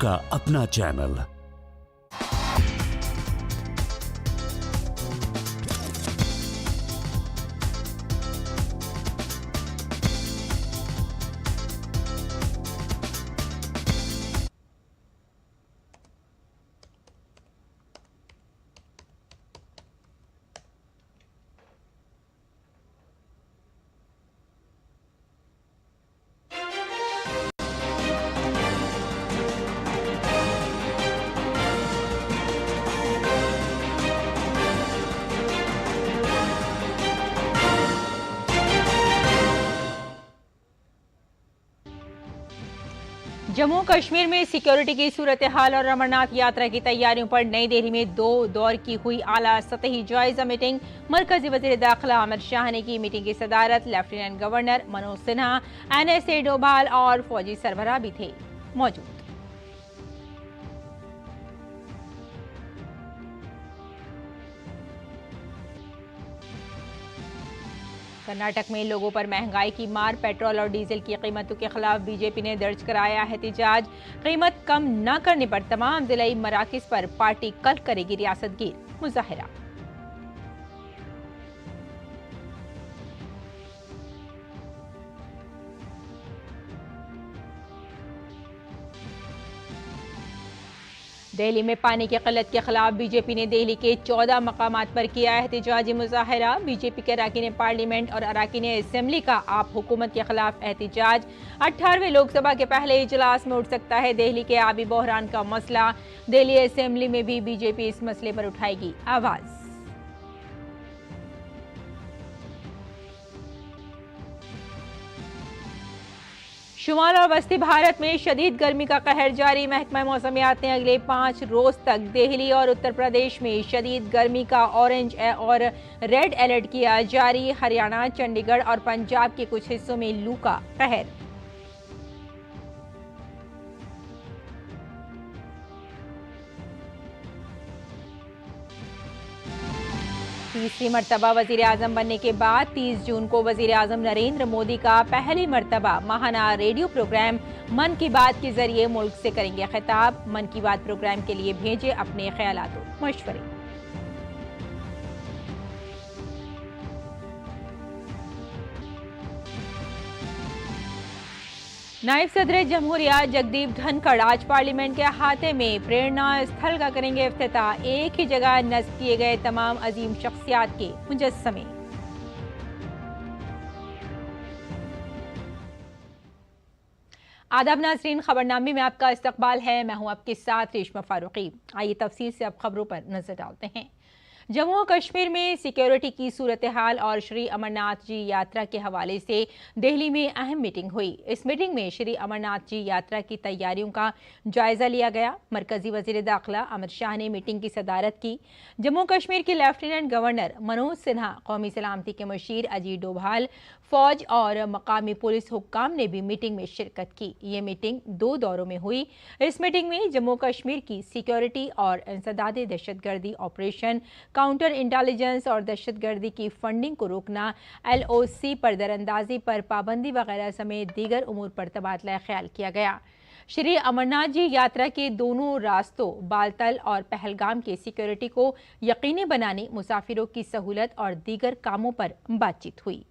आपका अपना चैनल। जम्मू कश्मीर में सिक्योरिटी की सूरत हाल और अमरनाथ यात्रा की तैयारियों पर नई दिल्ली में 2 दौर की हुई आला सतही जायजा मीटिंग। मरकजी वजीर दाखिला अमित शाह ने की मीटिंग की सदारत। Lieutenant governor Manoj Sinha, NSA Doval और फौजी सरबराह भी थे मौजूद। कर्नाटक में लोगों पर महंगाई की मार, पेट्रोल और डीजल की कीमतों के खिलाफ बीजेपी ने दर्ज कराया एहतिजाज। कीमत कम न करने पर तमाम जिला मराकज पर पार्टी कल करेगी रियासतगीर मुजाहिरा। दिल्ली में पानी की किल्लत के खिलाफ बीजेपी ने दिल्ली के 14 मकामात पर किया एहतिजाजी मुजाहिरा। बीजेपी के अरकान पार्लियामेंट और अरकान असेंबली का आप हुकूमत के खिलाफ एहतिजाज। 18वें लोकसभा के पहले इजलास में उठ सकता है दिल्ली के आबी बहरान का मसला। दिल्ली असेंबली में भी बीजेपी इस मसले पर उठाएगी आवाज। शुमाल और वस्ती भारत में शदीद गर्मी का कहर जारी। महकमा मौसमियात ने अगले 5 रोज तक दिल्ली और उत्तर प्रदेश में शदीद गर्मी का ऑरेंज और रेड अलर्ट किया जारी। हरियाणा, चंडीगढ़ और पंजाब के कुछ हिस्सों में लू का कहर। तीसरी मर्तबा वजीर आजम बनने के बाद 30 जून को वजीर आजम नरेंद्र मोदी का पहली मर्तबा माहाना रेडियो प्रोग्राम मन की बात के जरिए मुल्क से करेंगे खिताब। मन की बात प्रोग्राम के लिए भेजे अपने ख्यालात और मशवरे। नायब सदर जमहूरिया जगदीप धनखड़ आज पार्लियामेंट के अहाते में प्रेरणा स्थल का करेंगे इफ्तिताह। एक ही जगह नस्ब किए गए तमाम अजीम शख्सियात के मुजस्समे। आदाब नाज़रीन, खबरनामे में आपका इस्तकबाल है। मैं हूं आपके साथ रेशमा फारूकी। आइए तफसील से अब खबरों पर नजर डालते हैं। जम्मू और कश्मीर में सिक्योरिटी की सूरत हाल और श्री अमरनाथ जी यात्रा के हवाले से दिल्ली में अहम मीटिंग हुई। इस मीटिंग में श्री अमरनाथ जी यात्रा की तैयारियों का जायजा लिया गया। मरकजी वजीर दाखिला अमित शाह ने मीटिंग की सदारत की। जम्मू कश्मीर के लेफ्टिनेंट गवर्नर मनोज सिन्हा, कौमी सलामती के मशीर अजीत डोभाल, फौज और मकामी पुलिस हुक्काम ने भी मीटिंग में शिरकत की। ये मीटिंग 2 दौरों में हुई। इस मीटिंग में जम्मू कश्मीर की सिक्योरिटी और इंसदादी दहशतगर्दी ऑपरेशन, काउंटर इंटेलिजेंस और दहशतगर्दी की फंडिंग को रोकना, LOC पर दरअंदाजी पर पाबंदी वगैरह समेत दीगर उमूर पर तबादला ख्याल किया गया। श्री अमरनाथ जी यात्रा के दोनों रास्तों बालतल और पहलगाम के सिक्योरिटी को यकीनी बनाने, मुसाफिरों की सहूलत और दीगर कामों पर बातचीत हुई।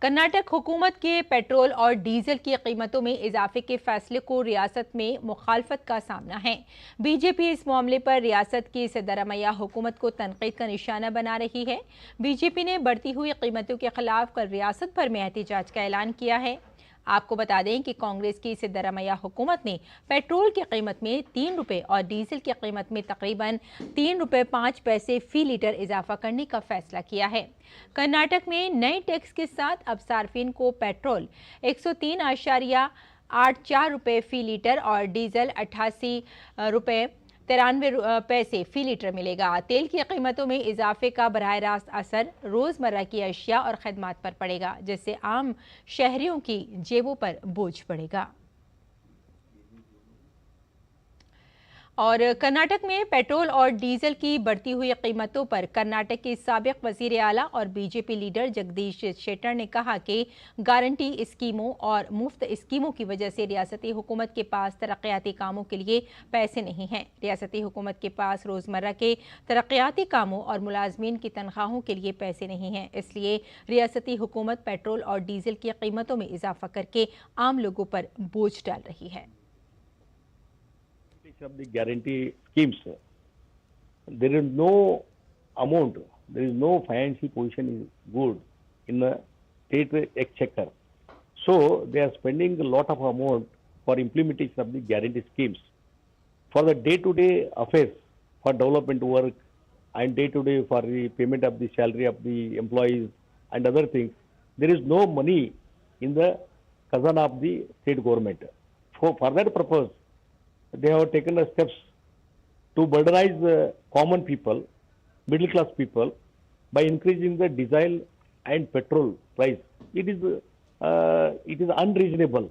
कर्नाटक हुकूमत के पेट्रोल और डीजल की कीमतों में इजाफे के फैसले को रियासत में मुखालफत का सामना है। बीजेपी इस मामले पर रियासत की सिद्धारमैया हुकूमत को तनकीद का निशाना बना रही है। बीजेपी ने बढ़ती हुई कीमतों के खिलाफ कल रियासत भर में एहतिजाज का ऐलान किया है। आपको बता दें कि कांग्रेस की सिद्धारमैया हुकूमत ने पेट्रोल की कीमत में 3 रुपये और डीजल की कीमत में तकरीबन 3 रुपये 5 पैसे फी लीटर इजाफा करने का फैसला किया है। कर्नाटक में नए टैक्स के साथ अब सार्फिन को पेट्रोल 103.84 रुपये फी लीटर और डीजल 88 रुपये 93 पैसे फी लीटर मिलेगा। तेल की कीमतों में इजाफे का बराह रास्त असर रोजमर्रा की अशिया और खदमात पर पड़ेगा, जिससे आम शहरियों की जेबों पर बोझ पड़ेगा। और कर्नाटक में पेट्रोल और डीजल की बढ़ती हुई कीमतों पर कर्नाटक के साबिक वजीर आला और बीजेपी लीडर जगदीश शेट्टर ने कहा कि गारंटी स्कीमों और मुफ्त स्कीमों की वजह से रियासती हुकूमत के पास तरक्याती कामों के लिए पैसे नहीं हैं। रियासती हुकूमत के पास रोजमर्रा के तरक्याती कामों और मुलाजमीन की तनख्वाहों के लिए पैसे नहीं हैं, इसलिए रियासती हुकूमत पेट्रोल और डीजल की कीमतों में इजाफा करके आम लोगों पर बोझ डाल रही है। Of the guarantee schemes, there is no amount, there is no financial position is good in the state exchequer. So they are spending a lot of amount for implementation of the guarantee schemes. For the day-to-day affairs, for development work and day-to-day for the payment of the salary of the employees and other things, there is no money in the khazana of the state government. For that purpose, they have taken the steps to burdenize the common people, middle class people, by increasing the diesel and petrol price. It is unreasonable.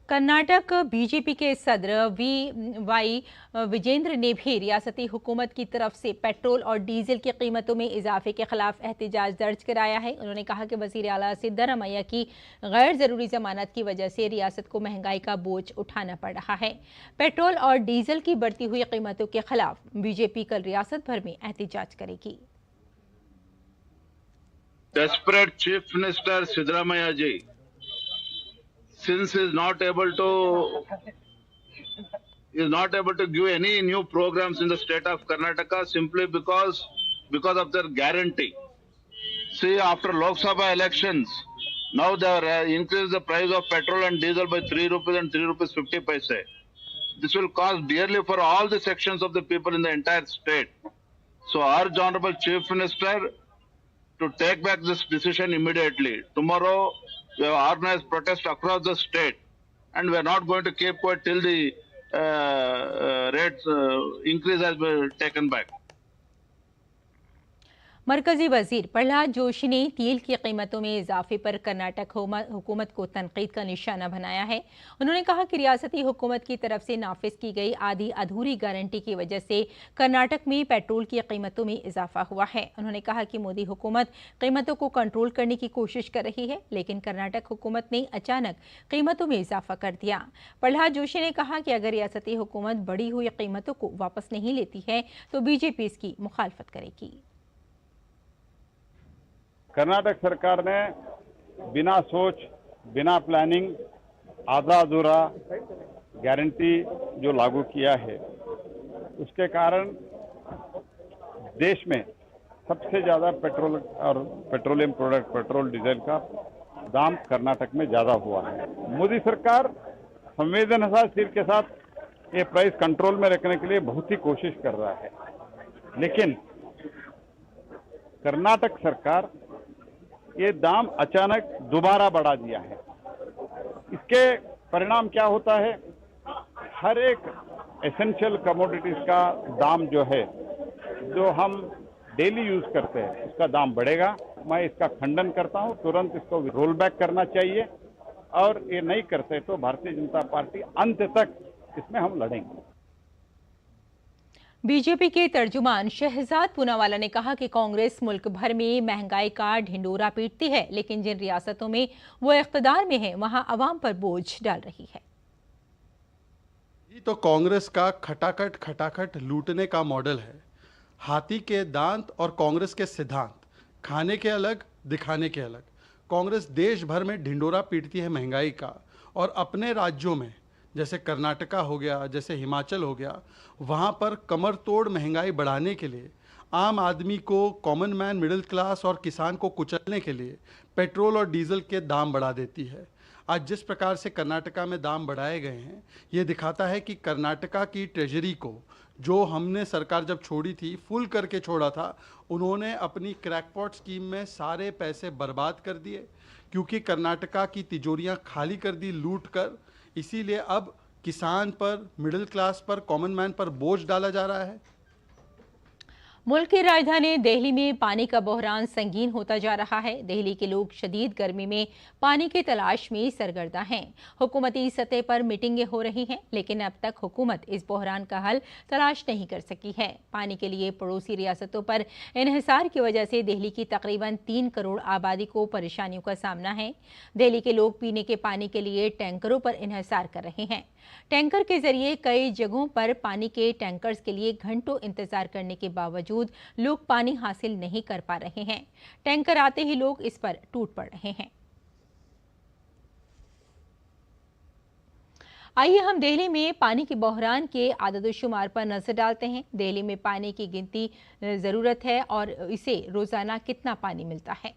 Karnataka BJP के सदर we Vijendra ने भी रियासती हुकूमत की तरफ से petrol और डीजल की कीमतों में इजाफे के खिलाफ एहतजाज दर्ज कराया है। उन्होंने कहा कि वजीर आला सिद्धारमैया की गैर जरूरी जमानत की वजह से रियासत को महंगाई का बोझ उठाना पड़ रहा है। पेट्रोल और डीजल की बढ़ती हुई कीमतों के खिलाफ बीजेपी कल रियासत भर में एहतजाज करेगी। Desperate Chief Minister Siddaramaiah ji, since he is not able to give any new programs in the state of Karnataka simply because of their guarantee. See, after Lok Sabha elections, now they have increased the price of petrol and diesel by 3 rupees and 3 rupees 50 paise. This will cost dearly for all the sections of the people in the entire state. So urge Honorable Chief Minister to take back this decision immediately. Tomorrow, we have organized protests across the state, and we are not going to keep quiet till the rates increase has been taken back. मरकजी वजीर प्रहलाद जोशी ने तेल की कीमतों में इजाफे पर कर्नाटक हुकूमत को तनकीद का निशाना बनाया है। उन्होंने कहा कि रियासती हुकूमत की तरफ से नाफिज की गई आधी अधूरी गारंटी की वजह से कर्नाटक में पेट्रोल की कीमतों में इजाफा हुआ है। उन्होंने कहा कि मोदी हुकूमत कीमतों को कंट्रोल करने की कोशिश कर रही है, लेकिन कर्नाटक हुकूमत ने अचानक कीमतों में इजाफा कर दिया। प्रहलाद जोशी ने कहा कि अगर रियासती हुकूमत बढ़ी हुई कीमतों को वापस नहीं लेती है तो बीजेपी इसकी मुखालफत करेगी। कर्नाटक सरकार ने बिना सोच, बिना प्लानिंग आधा अधूरा गारंटी जो लागू किया है, उसके कारण देश में सबसे ज़्यादा पेट्रोल और पेट्रोलियम प्रोडक्ट, पेट्रोल डीजल का दाम कर्नाटक में ज़्यादा हुआ है। मोदी सरकार संवेदनशील के साथ ये प्राइस कंट्रोल में रखने के लिए बहुत ही कोशिश कर रहा है, लेकिन कर्नाटक सरकार ये दाम अचानक दोबारा बढ़ा दिया है। इसके परिणाम क्या होता है? हर एक एसेंशियल कमोडिटीज का दाम जो है, जो हम डेली यूज करते हैं, उसका दाम बढ़ेगा। मैं इसका खंडन करता हूं। तुरंत इसको रोल बैक करना चाहिए, और ये नहीं करते तो भारतीय जनता पार्टी अंत तक इसमें हम लड़ेंगे। बीजेपी के तर्जुमान शहजाद पूनावाला ने कहा कि कांग्रेस मुल्क भर में महंगाई का ढिंडोरा पीटती है, लेकिन जिन रियासतों में वो इख्तिदार में है वहां अवाम पर बोझ डाल रही है। ये तो कांग्रेस का खटाखट खटाखट लूटने का मॉडल है। हाथी के दांत और कांग्रेस के सिद्धांत, खाने के अलग दिखाने के अलग। कांग्रेस देश भर में ढिंडोरा पीटती है महंगाई का, और अपने राज्यों में जैसे कर्नाटका हो गया, जैसे हिमाचल हो गया, वहाँ पर कमर तोड़ महंगाई बढ़ाने के लिए, आम आदमी को, कॉमन मैन, मिडिल क्लास और किसान को कुचलने के लिए पेट्रोल और डीजल के दाम बढ़ा देती है। आज जिस प्रकार से कर्नाटका में दाम बढ़ाए गए हैं, ये दिखाता है कि कर्नाटका की ट्रेजरी को, जो हमने सरकार जब छोड़ी थी, फुल करके छोड़ा था, उन्होंने अपनी क्रैकपॉट स्कीम में सारे पैसे बर्बाद कर दिए, क्योंकि कर्नाटका की तिजोरियां खाली कर दी लूट कर। इसीलिए अब किसान पर, मिडिल क्लास पर, कॉमन मैन पर बोझ डाला जा रहा है। मुल्क की राजधानी दिल्ली में पानी का बहरान संगीन होता जा रहा है। दिल्ली के लोग शदीद गर्मी में पानी की तलाश में सरगर्दा हैं। हुकूमती सतह पर मीटिंगें हो रही हैं, लेकिन अब तक हुकूमत इस बहरान का हल तलाश नहीं कर सकी है। पानी के लिए पड़ोसी रियासतों पर इन्हिसार की वजह से दिल्ली की तकरीबन 3 करोड़ आबादी को परेशानियों का सामना है। दिल्ली के लोग पीने के पानी के लिए टैंकरों पर इन्हिसार कर रहे हैं। टैंकर के जरिए कई जगहों पर पानी के टैंकर्स के लिए घंटों इंतजार करने के बावजूद लोग पानी हासिल नहीं कर पा रहे हैं। टैंकर आते ही लोग इस पर टूट पड़ रहे हैं। आइए हम दिल्ली में पानी के बहरान के आदद-ओ-शुमार पर नजर डालते हैं। दिल्ली में पानी की गिनती जरूरत है और इसे रोजाना कितना पानी मिलता है।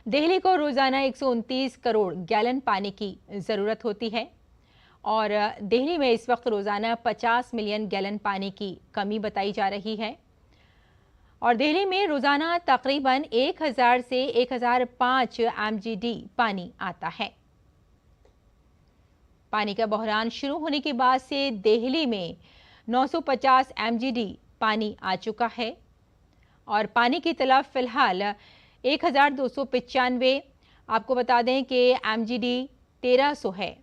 दिल्ली को रोजाना 129 करोड़ गैलन पानी की ज़रूरत होती है और दिल्ली में इस वक्त रोजाना 50 मिलियन गैलन पानी की कमी बताई जा रही है और दिल्ली में रोजाना तकरीबन 1000 से 1005 MGD पानी आता है। पानी का बहरान शुरू होने के बाद से दिल्ली में 950 MGD पानी आ चुका है और पानी की तलब फिलहाल 1295। आपको बता दें कि MGD 1300 है।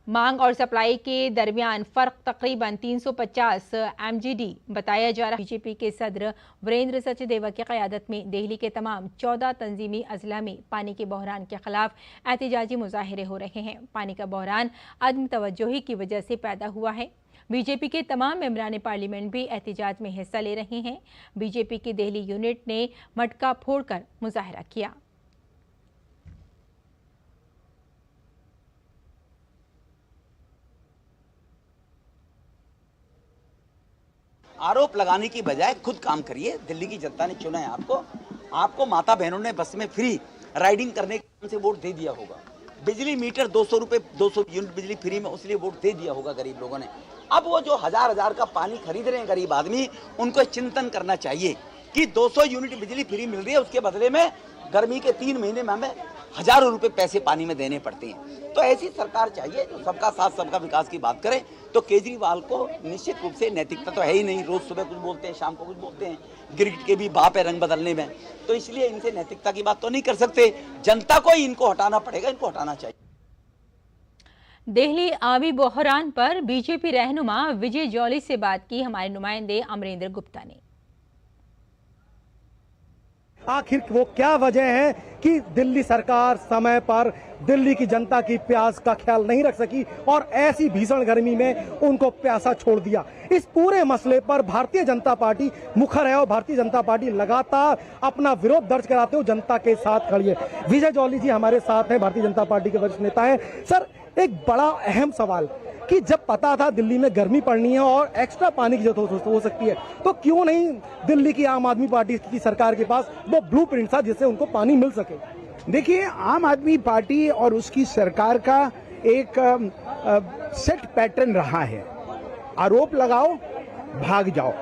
मांग और सप्लाई के दरमियान फर्क तकरीबन 350 MGD बताया जा रहा है। बीजेपी के सदर वीरेंद्र सचदेवा की क़यादत में दिल्ली के तमाम 14 तंजीमी अजला में पानी के बहरान के खिलाफ एहतजाजी मुजाहिरे हो रहे हैं। पानी का बहरान अदम तवज्जोही की वजह से पैदा हुआ है। बीजेपी के तमाम मेंबरान पार्लियामेंट भी एहतजाज में हिस्सा ले रहे हैं। बीजेपी की दिल्ली यूनिट ने मटका फोड़कर मुजाहिरा किया। आरोप लगाने की बजाय खुद काम करिए। दिल्ली की जनता ने चुना है आपको माता बहनों ने बस में फ्री राइडिंग करने से वोट दे दिया होगा। बिजली मीटर 200 रुपए 200 यूनिट बिजली फ्री में, उसलिए वोट दे दिया होगा गरीब लोगों ने। अब वो जो हजार का पानी खरीद रहे हैं गरीब आदमी, उनको चिंतन करना चाहिए कि 200 यूनिट बिजली फ्री मिल रही है, उसके बदले में गर्मी के 3 महीने में हमें हजारों रुपए पैसे पानी में देने पड़ते हैं। तो ऐसी सरकार चाहिए जो सबका साथ सबका विकास की बात करे। तो केजरीवाल को निश्चित रूप से नैतिकता तो है ही नहीं। रोज सुबह कुछ बोलते हैं, शाम को कुछ बोलते हैं। गिरगिट के भी बाप है रंग बदलने में, तो इसलिए इनसे नैतिकता की बात तो नहीं कर सकते। जनता को ही इनको हटाना पड़ेगा, इनको हटाना चाहिए। दिल्ली आबी बहरान पर बीजेपी रहनुमा विजय जॉली से बात की हमारे नुमाइंदे अमरेंद्र गुप्ता ने। आखिर वो क्या वजह है कि दिल्ली सरकार समय पर दिल्ली की जनता की प्यास का ख्याल नहीं रख सकी और ऐसी भीषण गर्मी में उनको प्यासा छोड़ दिया। इस पूरे मसले पर भारतीय जनता पार्टी मुखर है और भारतीय जनता पार्टी लगातार अपना विरोध दर्ज कराते हुए जनता के साथ खड़ी है। विजय जॉली जी हमारे साथ हैं, भारतीय जनता पार्टी के वरिष्ठ नेता हैं। सर, एक बड़ा अहम सवाल कि जब पता था दिल्ली में गर्मी पड़नी है और एक्स्ट्रा पानी की जरूरत हो सकती है, तो क्यों नहीं दिल्ली की आम आदमी पार्टी की सरकार के पास वो ब्लूप्रिंट था जिससे उनको पानी मिल सके? देखिए, आम आदमी पार्टी और उसकी सरकार का एक सेट पैटर्न रहा है। आरोप लगाओ, भाग जाओ,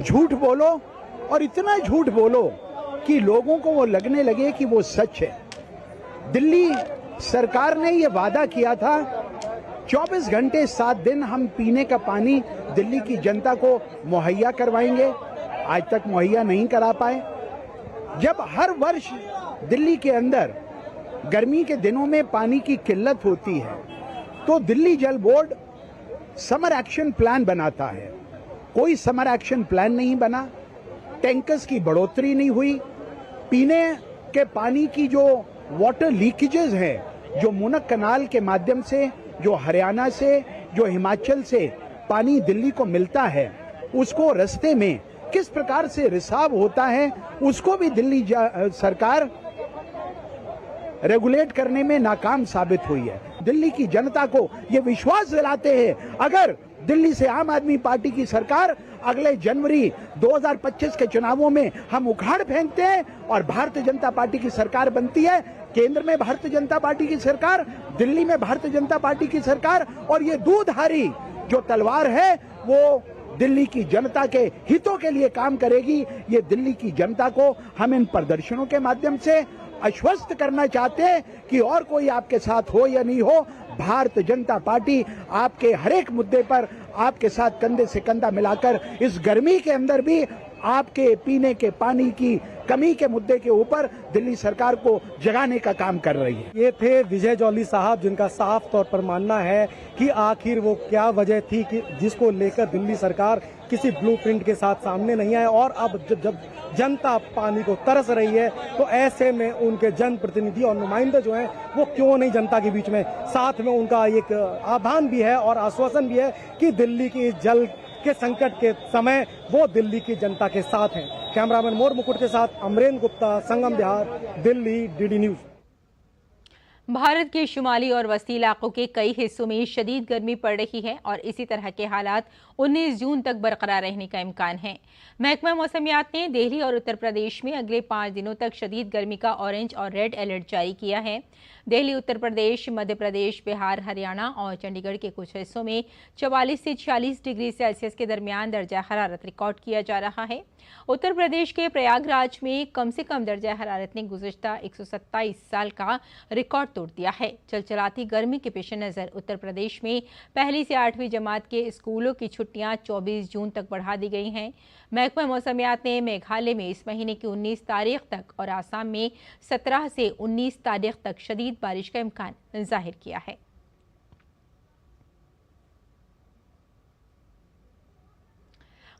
झूठ बोलो और इतना झूठ बोलो कि लोगों को वो लगने लगे कि वो सच है। दिल्ली सरकार ने ये वादा किया था 24 घंटे 7 दिन हम पीने का पानी दिल्ली की जनता को मुहैया करवाएंगे। आज तक मुहैया नहीं करा पाए। जब हर वर्ष दिल्ली के अंदर गर्मी के दिनों में पानी की किल्लत होती है तो दिल्ली जल बोर्ड समर एक्शन प्लान बनाता है। कोई समर एक्शन प्लान नहीं बना, टैंकर्स की बढ़ोतरी नहीं हुई, पीने के पानी की जो वाटर लीकेजेस है, जो मुनक कनाल के माध्यम से, जो हरियाणा से, जो हिमाचल से पानी दिल्ली को मिलता है, उसको रास्ते में किस प्रकार से रिसाव होता है, उसको भी दिल्ली सरकार रेगुलेट करने में नाकाम साबित हुई है। दिल्ली की जनता को ये विश्वास दिलाते हैं अगर दिल्ली से आम आदमी पार्टी की सरकार अगले जनवरी 2025 के चुनावों में हम उखाड़ फेंकते हैं और भारतीय जनता पार्टी की सरकार बनती है, केंद्र में भारतीय जनता पार्टी की सरकार, दिल्ली में भारतीय जनता पार्टी की सरकार, और ये दूधारी जो तलवार है वो दिल्ली की जनता के हितों के लिए काम करेगी। ये दिल्ली की जनता को हम इन प्रदर्शनों के माध्यम से आश्वस्त करना चाहते हैं कि और कोई आपके साथ हो या नहीं हो, भारतीय जनता पार्टी आपके हर एक मुद्दे पर आपके साथ कंधे से कंधा मिलाकर इस गर्मी के अंदर भी आपके पीने के पानी की कमी के मुद्दे के ऊपर दिल्ली सरकार को जगाने का काम कर रही है। ये थे विजय जौली साहब, जिनका साफ तौर पर मानना है कि आखिर वो क्या वजह थी कि जिसको लेकर दिल्ली सरकार किसी ब्लूप्रिंट के साथ सामने नहीं आए, और अब जब जनता पानी को तरस रही है तो ऐसे में उनके जनप्रतिनिधि और नुमाइंदे जो हैं वो क्यों नहीं जनता के बीच में। साथ में उनका एक आह्वान भी है और आश्वासन भी है कि दिल्ली की जल के संकट के समय वो दिल्ली की जनता के साथ हैं। कैमरामैन मोर मुकुट के साथ अमरेंद्र गुप्ता, संगम बिहार, दिल्ली, डीडी न्यूज। भारत के शुमाली और वस्ती इलाकों के कई हिस्सों में शदीद गर्मी पड़ रही है और इसी तरह के हालात 19 जून तक बरकरार रहने का इम्कान है। महकमा मौसमियात ने दिल्ली और उत्तर प्रदेश में अगले 5 दिनों तक शदीद गर्मी का ऑरेंज और रेड अलर्ट जारी किया है। दिल्ली, उत्तर प्रदेश, मध्य प्रदेश, बिहार, हरियाणा और चंडीगढ़ के कुछ हिस्सों में 44 से 46 डिग्री सेल्सियस के दरमियान दर्जा हरारत रिकॉर्ड किया जा रहा है। उत्तर प्रदेश के प्रयागराज में कम से कम दर्जा हरारत ने गुज़िश्ता 127 साल का रिकॉर्ड तोड़ दिया है। चलचलाती गर्मी के पेश नज़र उत्तर प्रदेश में पहली से 8वीं जमात के स्कूलों की छुट्टियां 24 जून तक बढ़ा दी गई हैं। महकमा मौसमियात ने मेघालय में इस महीने की 19 तारीख तक और आसाम में 17 से 19 तारीख तक शदीद बारिश का इम्कान जाहिर किया है।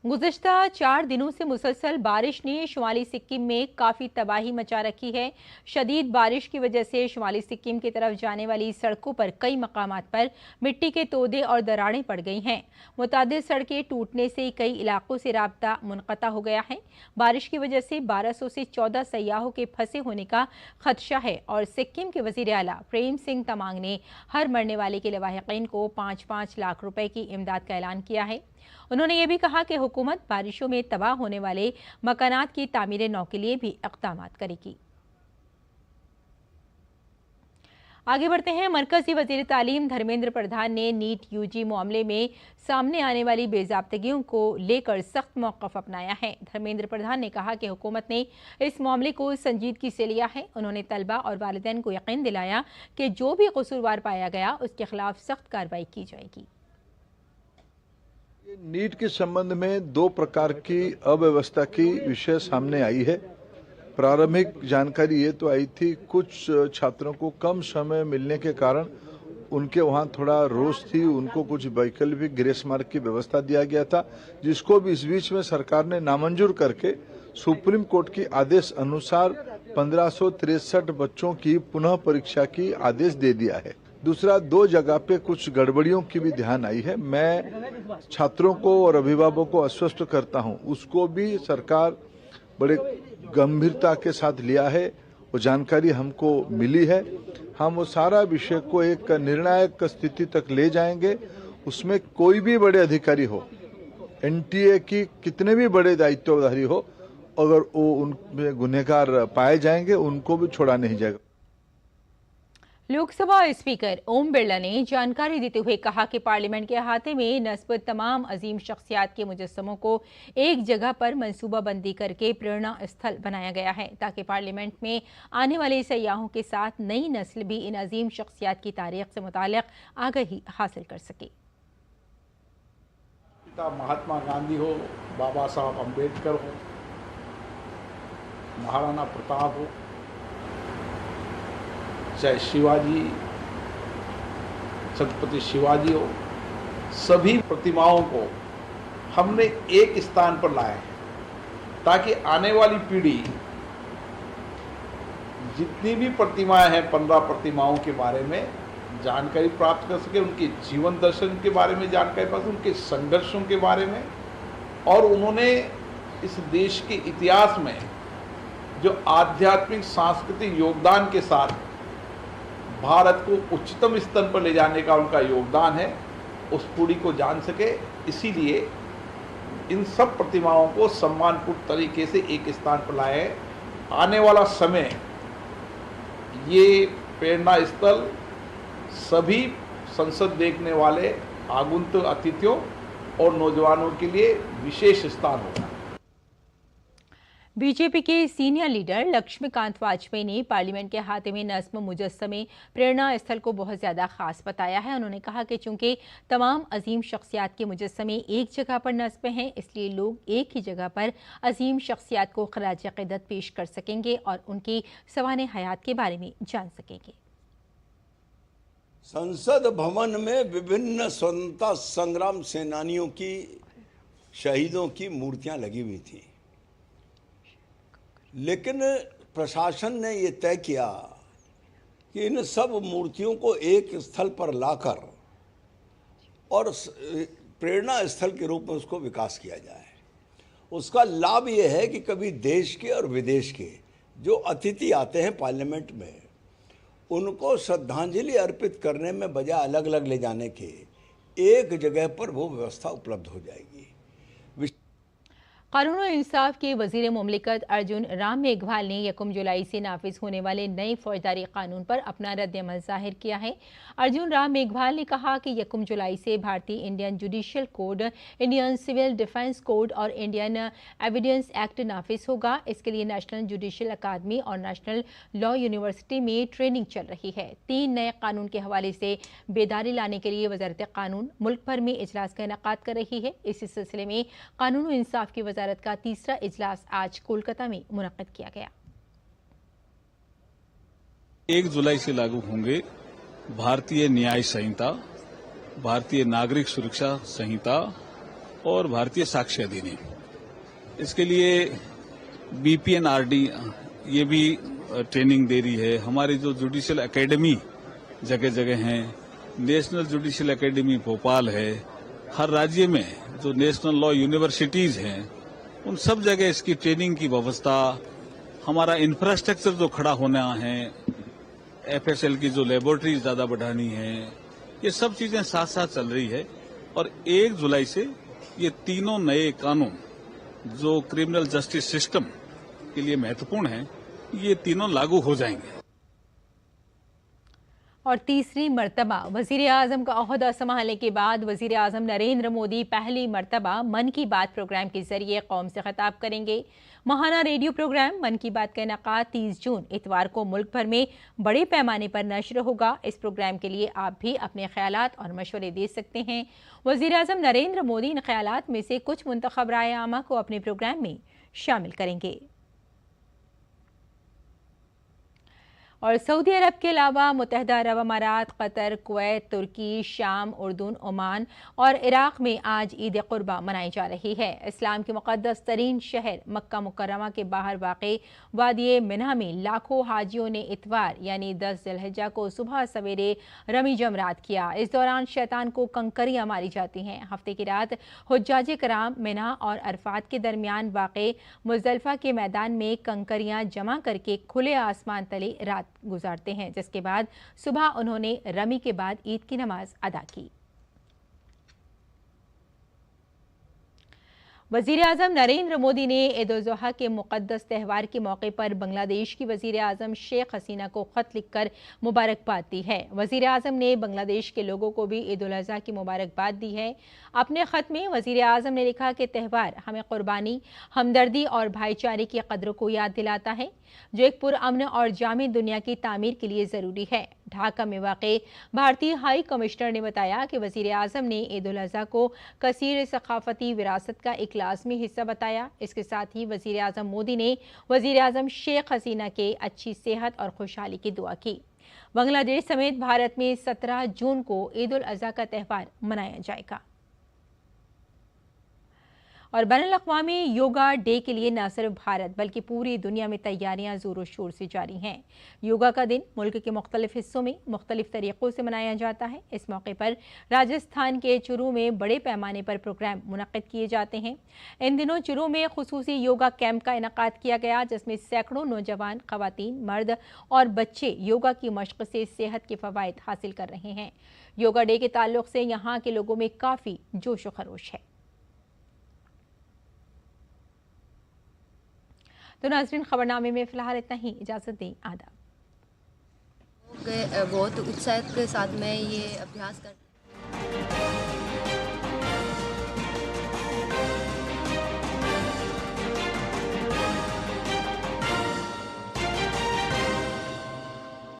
गुज़िश्ता 4 दिनों से मुसलसल बारिश ने शुमाली सिक्किम में काफ़ी तबाही मचा रखी है। शदीद बारिश की वजह से शुमाली सिक्किम की तरफ जाने वाली सड़कों पर कई मकामात पर मिट्टी के तोदे और दरारें पड़ गई हैं। मुतादिद सड़कें टूटने से कई इलाकों से राब्ता मुनक़ता हो गया है। बारिश की वजह से 1200 से 14 सयाहों के फंसे होने का खदशा है और सिक्किम के वज़ीर आला प्रेम सिंह तमांग ने हर मरने वाले के लवाहिकीन को 5-5 लाख रुपए की इमदाद का ऐलान किया है। उन्होंने ये भी कहा कि हुकूमत बारिशों में तबाह होने वाले मकानात की तामीर नौ के लिए भी इक़दामात करेगी। आगे बढ़ते हैं। मरकजी वज़ीर तालीम धर्मेंद्र प्रधान ने नीट यूजी मामले में सामने आने वाली बेज़ाब्तगियों को लेकर सख्त मौक़िफ़ अपनाया है। धर्मेंद्र प्रधान ने कहा कि हुकूमत ने इस मामले को संजीदगी से लिया है। उन्होंने तलबा और वालिदैन को यकीन दिलाया कि जो भी कसूरवार पाया गया उसके खिलाफ सख्त कार्रवाई की जाएगी। नीट के संबंध में 2 प्रकार की अव्यवस्था की विषय सामने आई है। प्रारंभिक जानकारी ये तो आई थी, कुछ छात्रों को कम समय मिलने के कारण उनके वहाँ थोड़ा रोष थी, उनको कुछ वैकल्पिक ग्रेस मार्क की व्यवस्था दिया गया था, जिसको भी इस बीच में सरकार ने नामंजूर करके सुप्रीम कोर्ट की आदेश अनुसार 1563 बच्चों की पुनः परीक्षा की आदेश दे दिया है। दूसरा, 2 जगह पे कुछ गड़बड़ियों की भी ध्यान आई है। मैं छात्रों को और अभिभावकों को आश्वस्त करता हूं, उसको भी सरकार बड़े गंभीरता के साथ लिया है। वो जानकारी हमको मिली है। हम वो सारा विषय को एक निर्णायक स्थिति तक ले जाएंगे। उसमें कोई भी बड़े अधिकारी हो, एनटीए की कितने भी बड़े दायित्वधारी हो, अगर वो उनमें गुनहगार पाए जाएंगे उनको भी छोड़ा नहीं जाएगा। लोकसभा स्पीकर ओम बिरला ने जानकारी देते हुए कहा कि पार्लियामेंट के अहाते में नस्ब तमाम अजीम शख्सियात के मुजस्समों को एक जगह पर मनसूबाबंदी करके प्रेरणा स्थल बनाया गया है, ताकि पार्लियामेंट में आने वाले सयाहों के साथ नई नस्ल भी इन अजीम शख्सियात की तारीख से मुताल्लिक आगाही हासिल कर सके। महात्मा गांधी हो, बाबा साहब अम्बेडकर हो, महाराणा प्रताप हो, चाहे शिवाजी, छत्रपति शिवाजी हो, सभी प्रतिमाओं को हमने एक स्थान पर लाया है ताकि आने वाली पीढ़ी जितनी भी प्रतिमाएं हैं, 15 प्रतिमाओं के बारे में जानकारी प्राप्त कर सके, उनके जीवन दर्शन के बारे में जानकारी प्राप्त, उनके संघर्षों के बारे में, और उन्होंने इस देश के इतिहास में जो आध्यात्मिक सांस्कृतिक योगदान के साथ भारत को उच्चतम स्तर पर ले जाने का उनका योगदान है, उस पीढ़ी को जान सके। इसीलिए इन सब प्रतिमाओं को सम्मानपूर्ण तरीके से एक स्थान पर लाए। आने वाला समय ये प्रेरणा स्थल सभी संसद देखने वाले आगंतुक अतिथियों और नौजवानों के लिए विशेष स्थान होगा। बीजेपी के सीनियर लीडर लक्ष्मीकांत वाजपेयी ने पार्लियामेंट के हातिमी नस्म मुजस्समे प्रेरणा स्थल को बहुत ज्यादा खास बताया है। उन्होंने कहा कि चूंकि तमाम अजीम शख्सियात के मुजस्समे एक जगह पर नस्ब हैं, इसलिए लोग एक ही जगह पर अजीम शख्सियात को खराज अक़ीदत पेश कर सकेंगे और उनकी सवाने हयात के बारे में जान सकेंगे। संसद भवन में विभिन्न स्वतंत्रता संग्राम सेनानियों की, शहीदों की मूर्तियां लगी हुई थी, लेकिन प्रशासन ने ये तय किया कि इन सब मूर्तियों को एक स्थल पर लाकर और प्रेरणा स्थल के रूप में उसको विकास किया जाए। उसका लाभ ये है कि कभी देश के और विदेश के जो अतिथि आते हैं पार्लियामेंट में, उनको श्रद्धांजलि अर्पित करने में बजाय अलग अलग ले जाने के एक जगह पर वो व्यवस्था उपलब्ध हो जाएगी। कानून और इंसाफ के वजीर मुमलिकत अर्जुन राम मेघवाल ने 1 जुलाई से नाफिज होने वाले नए फौजदारी कानून पर अपना रद्द-ए-अमल जाहिर किया है। अर्जुन राम मेघवाल ने कहा कि 1 जुलाई से भारतीय Indian judicial code, Indian civil defence code और इंडियन एविडेंस एक्ट नाफिज होगा। इसके लिए नेशनल जुडिशियल अकादमी और नेशनल लॉ यूनिवर्सिटी में ट्रेनिंग चल रही है। 3 नए कानून के हवाले से बेदारी लाने के लिए वजारत कानून मुल्क भर में इजलास का इनेकाद कर रही है। इसी सिलसिले में कानून और इंसाफ की वजारत का तीसरा इजलास आज कोलकाता में मुनक्किद किया गया। 1 जुलाई से लागू होंगे भारतीय न्याय संहिता, भारतीय नागरिक सुरक्षा संहिता और भारतीय साक्ष्य अधिनियम। इसके लिए बीपीएनआरडी ये भी ट्रेनिंग दे रही है। हमारी जो जुडिशियल एकेडमी जगह जगह हैं, नेशनल जुडिशियल एकेडमी भोपाल है, हर राज्य में जो नेशनल लॉ यूनिवर्सिटीज हैं उन सब जगह इसकी ट्रेनिंग की व्यवस्था, हमारा इंफ्रास्ट्रक्चर जो खड़ा होना है, एफएसएल की जो लेबोरेटरीज ज्यादा बढ़ानी है, ये सब चीजें साथ साथ चल रही है। और 1 जुलाई से ये तीनों नए कानून जो क्रिमिनल जस्टिस सिस्टम के लिए महत्वपूर्ण हैं, ये तीनों लागू हो जाएंगे। और तीसरी मर्तबा वजीर आजम का ओहदा संभालने के बाद वजीर आजम नरेंद्र मोदी पहली मर्तबा मन की बात प्रोग्राम के जरिए कौम से खिताब करेंगे। महाना रेडियो प्रोग्राम मन की बात का इनेकाद 30 जून इतवार को मुल्क भर में बड़े पैमाने पर नश्र होगा। इस प्रोग्राम के लिए आप भी अपने ख्यालात और मशवरे दे सकते हैं। वजीर आजम नरेंद्र मोदी इन ख्यालात में से कुछ मुंतखब राय आमा को अपने प्रोग्राम में शामिल करेंगे। और सऊदी अरब के अलावा मुत्तहिदा अरब अमारात, कतर, कुवैत, तुर्की, शाम, उर्दून, ओमान और इराक में आज ईद कुर्बा मनाई जा रही है। इस्लाम के मुक़द्दस तरीन शहर मक्का मुकर्रमा के बाहर वाक़े वादी मिना में लाखों हाजियों ने इतवार यानी 10 ज़िलहिज्जा को सुबह सवेरे रमी जमरात किया। इस दौरान शैतान को कंकरियाँ मारी जाती हैं। हफ्ते की रात हुज्जाज कराम मिना और अरफात के दरमियान वाक़े मुज़दलिफ़ा के मैदान में कंकरियाँ जमा करके खुले आसमान तले रात गुजारते हैं, जिसके बाद सुबह उन्होंने रमी के बाद ईद की नमाज अदा की। वज़ीर आज़म नरेंद्र मोदी ने ईद उल ज़ुहा के मुक़द्दस त्यौहार के मौके पर बांग्लादेश की वज़ीर आज़म शेख हसीना को ख़त लिखकर मुबारकबाद दी है। वज़ीर आज़म ने बांग्लादेश के लोगों को भी ईद उल अज़हा की मुबारकबाद दी है। अपने ख़त में वज़ीर आज़म ने लिखा कि त्यौहार हमें क़ुरबानी, हमदर्दी और भाईचारे की कदरों को याद दिलाता है, जो एक पुरअमन और जामे दुनिया की तामीर के लिए ज़रूरी है। ढाका में वाक़े भारतीय हाई कमिश्नर ने बताया कि वज़ीर आज़म ने ईद उल अज़हा को कसीर सक़ाफ़ती विरासत का एक लाज़मी हिस्सा बताया। इसके साथ ही वज़ीर आज़म मोदी ने वज़ीर आज़म शेख हसीना के अच्छी सेहत और खुशहाली की दुआ की। बांग्लादेश समेत भारत में 17 जून को ईद उल अज़हा का त्यौहार मनाया जाएगा। और बैनुल-अक़वामी योगा डे के लिए न सिर्फ भारत बल्कि पूरी दुनिया में तैयारियां ज़ोरों शोर से जारी हैं। योगा का दिन मुल्क के मुख्तलिफ हिस्सों में मुख्तलिफ तरीक़ों से मनाया जाता है। इस मौके पर राजस्थान के चुरू में बड़े पैमाने पर प्रोग्राम मुनक़्क़िद किए जाते हैं। इन दिनों चुरू में खुसूसी योगा कैंप का इनेकाद किया गया, जिसमें सैकड़ों नौजवान, ख़वातीन, मर्द और बच्चे योगा की मशक़ से सेहत के फ़वाइद हासिल कर रहे हैं। योगा डे के ताल्लुक़ से यहाँ के लोगों में काफ़ी जोश व खरोश है। तो नाज़रीन, खबरनामे में फ़िलहाल इतना ही। इजाज़त दें, आदाब। बहुत उत्साह के साथ मैं ये अभ्यास कर